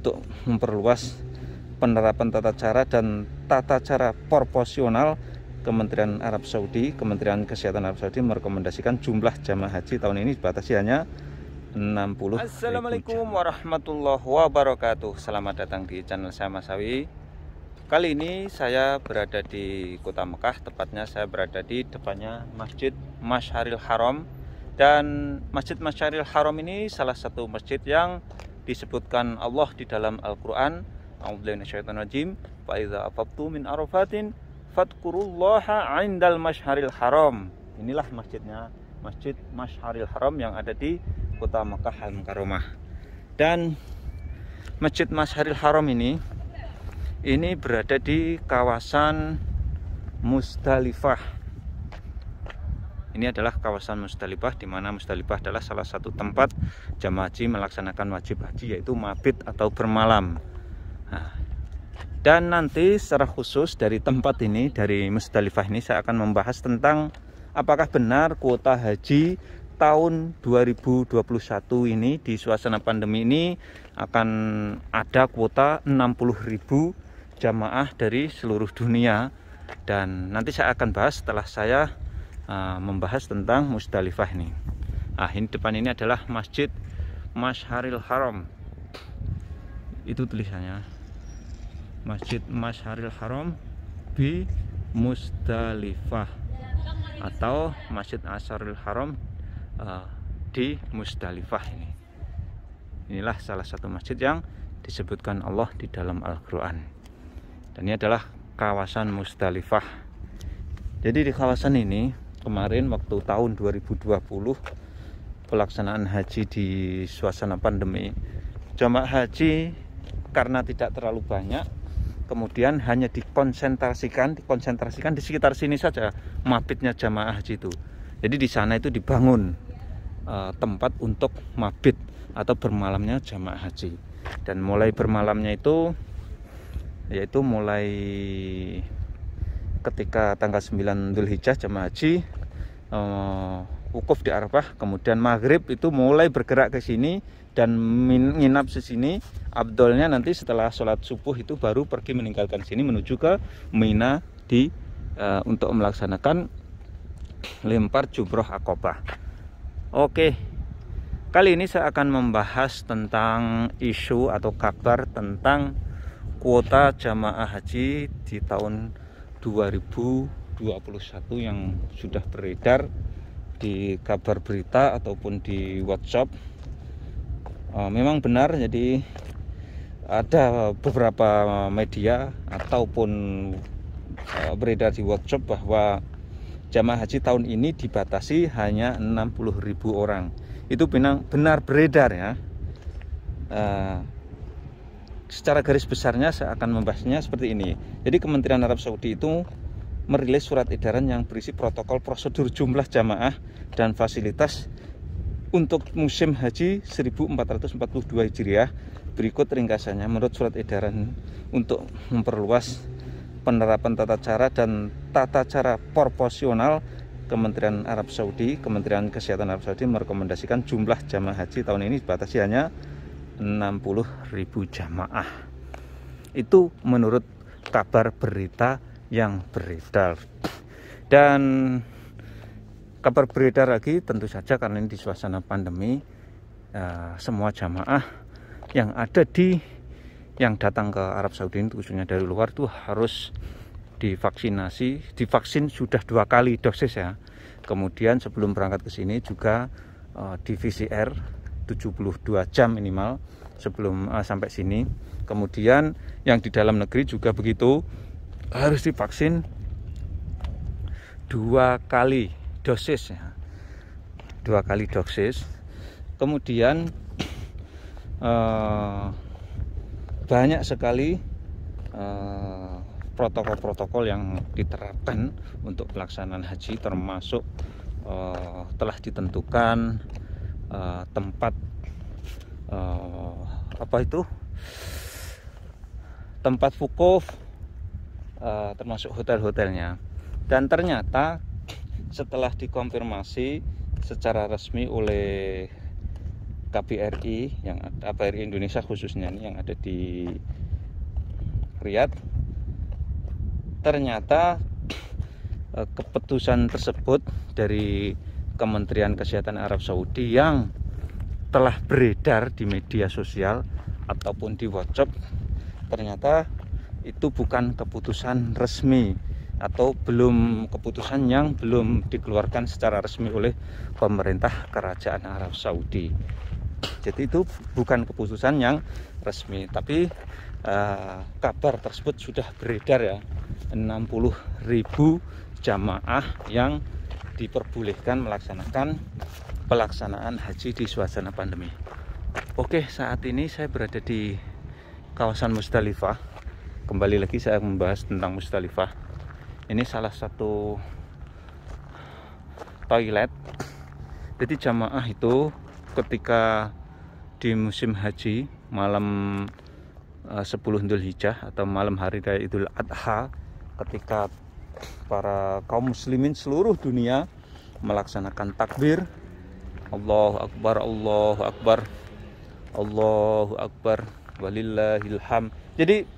untuk memperluas penerapan tata cara dan tata cara proporsional. Kementerian Arab Saudi, Kementerian Kesehatan Arab Saudi merekomendasikan jumlah jamaah haji tahun ini dibatasi hanya 60.000. Assalamualaikum warahmatullahi wabarakatuh. Selamat datang di channel saya Mas Sawi. Kali ini saya berada di kota Mekah, tepatnya saya berada di depannya Masjid Masyaril Haram. Dan Masjid Masyaril Haram ini salah satu masjid yang disebutkan Allah di dalam Al-Quran. A'udzubillahi minasyaitonirrajim. Fa idza afaqtu min arafatin fadkurullaha 'indal Masyaril Haram. Inilah masjidnya, Masjid Masyaril Haram yang ada di kota Mekah Al-Mukarramah. Dan Masjid Masyaril Haram ini berada di kawasan Musdalifah. Ini adalah kawasan Musdalifah, di mana Musdalifah adalah salah satu tempat jamaah haji melaksanakan wajib haji, yaitu mabit atau bermalam. Dan nanti secara khusus dari tempat ini, dari Musdalifah ini, saya akan membahas tentang apakah benar kuota haji tahun 2021 ini di suasana pandemi ini akan ada kuota 60.000 jamaah dari seluruh dunia. Dan nanti saya akan bahas setelah saya membahas tentang Musdalifah ini. Ini depan ini adalah Masjid Masyaril Haram. Itu tulisannya, Masjid Masyaril Haram di Musdalifah atau Masjid Masyaril Haram di Musdalifah ini. Inilah salah satu masjid yang disebutkan Allah di dalam Al-Quran. Dan ini adalah kawasan Musdalifah. Jadi di kawasan ini kemarin waktu tahun 2020 pelaksanaan haji di suasana pandemi, jamaah haji karena tidak terlalu banyak, kemudian hanya dikonsentrasikan di sekitar sini saja mabitnya jamaah haji itu. Jadi di sana itu dibangun tempat untuk mabit atau bermalamnya jamaah haji. Dan mulai bermalamnya itu yaitu mulai ketika tanggal 9 Dzulhijjah jamaah haji wukuf di Arafah, kemudian maghrib itu mulai bergerak ke sini dan nginap di sini. Abdolnya nanti setelah sholat subuh itu baru pergi meninggalkan sini menuju ke Mina untuk melaksanakan lempar jumroh Aqobah. Oke, kali ini saya akan membahas tentang isu atau kabar tentang kuota jamaah haji di tahun 2021 yang sudah beredar di kabar berita ataupun di WhatsApp. Memang benar, jadi ada beberapa media ataupun beredar di WhatsApp bahwa jamaah haji tahun ini dibatasi hanya 60.000 orang. Itu benar beredar ya. Secara garis besarnya saya akan membahasnya seperti ini. Jadi Kementerian Arab Saudi itu merilis surat edaran yang berisi protokol prosedur jumlah jamaah dan fasilitas untuk musim haji 1442 Hijriah. Berikut ringkasannya. Menurut surat edaran untuk memperluas penerapan tata cara dan tata cara proporsional, Kementerian Arab Saudi, Kementerian Kesehatan Arab Saudi merekomendasikan jumlah jamaah haji tahun ini dibatasi hanya 60.000 jamaah. Itu menurut kabar berita yang beredar. Dan kabar beredar lagi tentu saja karena ini di suasana pandemi, semua jamaah yang ada yang datang ke Arab Saudi ini, khususnya dari luar, itu harus divaksin sudah 2 kali dosis ya. Kemudian sebelum berangkat ke sini juga di PCR 72 jam minimal sebelum sampai sini. Kemudian yang di dalam negeri juga begitu, harus divaksin 2 kali dosis ya. 2 kali dosis. Kemudian banyak sekali protokol-protokol yang diterapkan untuk pelaksanaan haji, termasuk telah ditentukan tempat tempat wukuf, termasuk hotel-hotelnya. Dan ternyata setelah dikonfirmasi secara resmi oleh KBRI KBRI Indonesia khususnya ini yang ada di Riyadh, ternyata keputusan tersebut dari Kementerian Kesehatan Arab Saudi yang telah beredar di media sosial ataupun di WhatsApp, ternyata itu bukan keputusan resmi atau keputusan yang belum dikeluarkan secara resmi oleh pemerintah Kerajaan Arab Saudi. Jadi itu bukan keputusan yang resmi, tapi kabar tersebut sudah beredar ya, 60.000 jamaah yang diperbolehkan melaksanakan pelaksanaan haji di suasana pandemi. Oke, saat ini saya berada di kawasan Musdalifah. Kembali lagi saya membahas tentang Musdalifah. Ini salah satu toilet. Jadi jamaah itu ketika di musim haji malam 10 Dzulhijjah atau malam hari raya Idul Adha, ketika para kaum muslimin seluruh dunia melaksanakan takbir Allahu Akbar, Allahu Akbar, Allahu Akbar, walillahil hamd. Jadi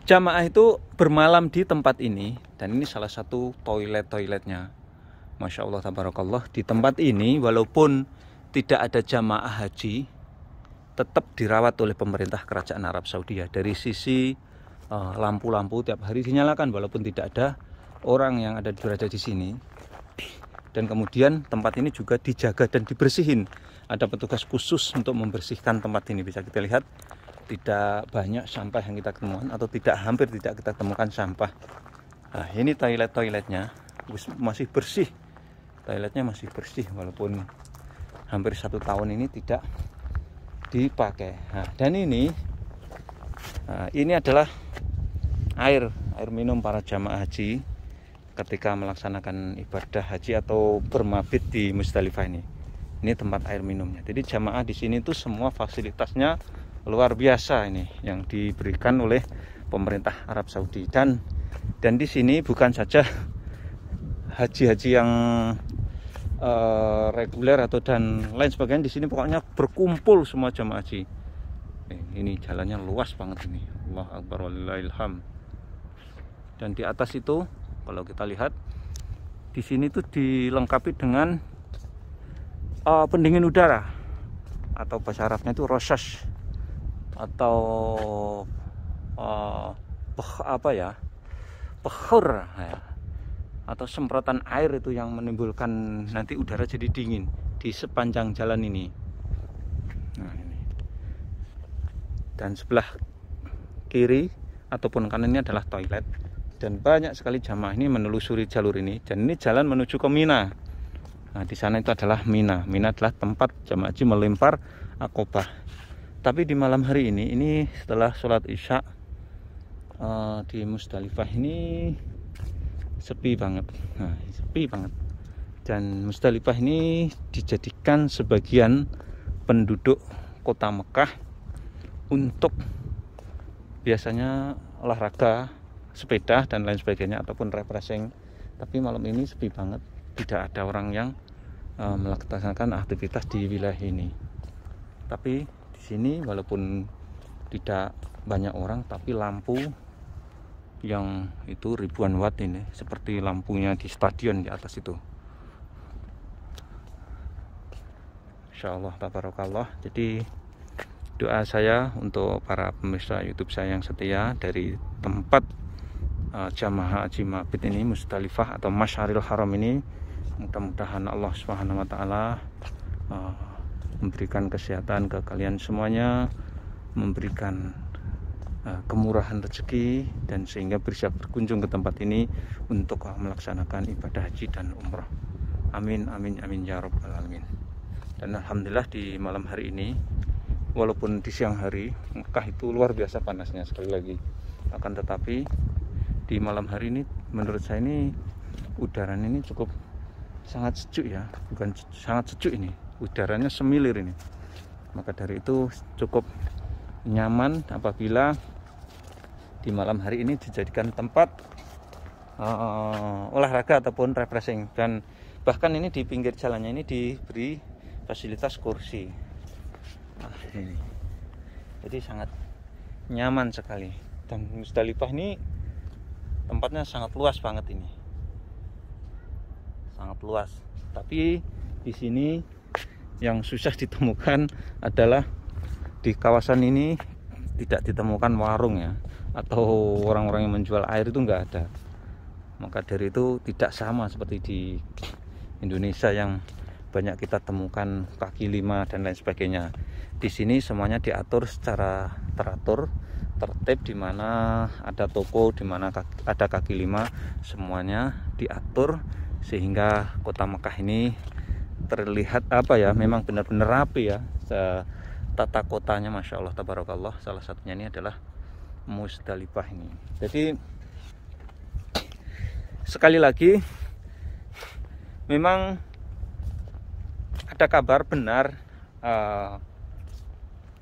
jamaah itu bermalam di tempat ini, dan ini salah satu toiletnya. Masya Allah, tabarakallah. Di tempat ini walaupun tidak ada jamaah haji, tetap dirawat oleh pemerintah Kerajaan Arab Saudi ya. Dari sisi lampu-lampu tiap hari dinyalakan walaupun tidak ada orang yang berada di sini. Dan kemudian tempat ini juga dijaga dan dibersihin. Ada petugas khusus untuk membersihkan tempat ini. Bisa kita lihat tidak banyak sampah yang kita temukan, atau hampir tidak kita temukan sampah. Nah, ini toiletnya masih bersih. Toiletnya masih bersih walaupun hampir 1 tahun ini tidak dipakai. Nah, dan ini adalah air minum para jamaah haji ketika melaksanakan ibadah haji atau bermabit di Musdalifah ini. Ini tempat air minumnya. Jadi jamaah di sini itu semua fasilitasnya luar biasa ini yang diberikan oleh pemerintah Arab Saudi. Dan di sini bukan saja haji-haji yang reguler dan lain sebagainya, di sini pokoknya berkumpul semua jamaah haji. Ini jalannya luas banget ini. Allahu Akbar, walillahil hamd. Dan di atas itu kalau kita lihat di sini tuh dilengkapi dengan pendingin udara, atau bahasa Arabnya itu rosas, atau pehur ya, atau semprotan air itu yang menimbulkan nanti udara jadi dingin di sepanjang jalan ini. Nah, ini. Dan sebelah kiri ataupun kanan ini adalah toilet, dan banyak sekali jamaah ini menelusuri jalur ini, dan ini jalan menuju ke Mina. Nah, di sana itu adalah Mina. Mina adalah tempat jamaah haji melempar akobah. Tapi di malam hari ini setelah sholat Isya di Musdalifah ini sepi banget. Nah, sepi banget. Dan Musdalifah ini dijadikan sebagian penduduk kota Mekah untuk biasanya olahraga, sepeda dan lain sebagainya, ataupun refreshing. Tapi malam ini sepi banget, tidak ada orang yang melaksanakan aktivitas di wilayah ini. Tapi di sini walaupun tidak banyak orang, tapi lampu yang itu ribuan watt ini, seperti lampunya di stadion di atas itu. Insyaallah, tabarakallah. Jadi doa saya untuk para pemirsa YouTube saya yang setia dari tempat jamaah haji mabit ini, Musdalifah atau Masyaril Haram ini, mudah-mudahan Allah Subhanahu wa taala memberikan kesehatan ke kalian semuanya, memberikan kemurahan rezeki, dan sehingga bisa berkunjung ke tempat ini untuk melaksanakan ibadah haji dan umrah. Amin amin amin ya rabbal alamin. Dan alhamdulillah di malam hari ini, walaupun di siang hari Mekah itu luar biasa panasnya sekali lagi, akan tetapi di malam hari ini menurut saya ini udaranya ini cukup sangat sejuk ya, bukan sangat sejuk, ini udaranya semilir ini. Maka dari itu cukup nyaman apabila di malam hari ini dijadikan tempat olahraga ataupun refreshing. Dan bahkan ini di pinggir jalannya ini diberi fasilitas kursi. Nah, ini. Jadi sangat nyaman sekali. Dan Musdalifah ini tempatnya sangat luas banget ini. Sangat luas. Tapi di sini yang susah ditemukan adalah di kawasan ini tidak ditemukan warung ya, atau orang-orang yang menjual air itu enggak ada. Maka dari itu tidak sama seperti di Indonesia yang banyak kita temukan kaki lima dan lain sebagainya. Di sini semuanya diatur secara teratur, tertib, di mana ada toko, di mana ada kaki lima, semuanya diatur sehingga kota Mekah ini terlihat apa ya, memang benar-benar rapi ya. Tata kotanya Masya Allah tabarakallah. Salah satunya ini adalah Musdalifah ini. Jadi sekali lagi, memang ada kabar benar,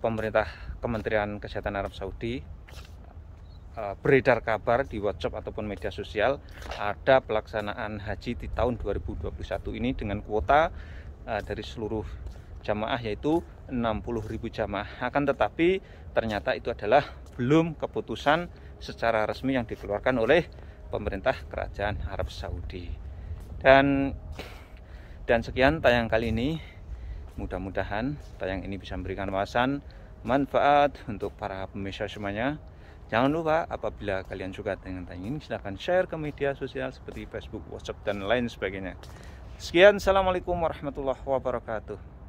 pemerintah Kementerian Kesehatan Arab Saudi beredar kabar di WhatsApp ataupun media sosial ada pelaksanaan haji di tahun 2021 ini dengan kuota dari seluruh jamaah yaitu 60.000 jamaah. Akan tetapi ternyata itu adalah belum keputusan secara resmi yang dikeluarkan oleh pemerintah Kerajaan Arab Saudi. Dan sekian tayang kali ini. Mudah-mudahan tayang ini bisa memberikan wawasan, manfaat untuk para pemirsa semuanya. Jangan lupa apabila kalian suka dengan tayang ini, silahkan share ke media sosial seperti Facebook, WhatsApp, dan lain sebagainya. Sekian, assalamualaikum warahmatullahi wabarakatuh.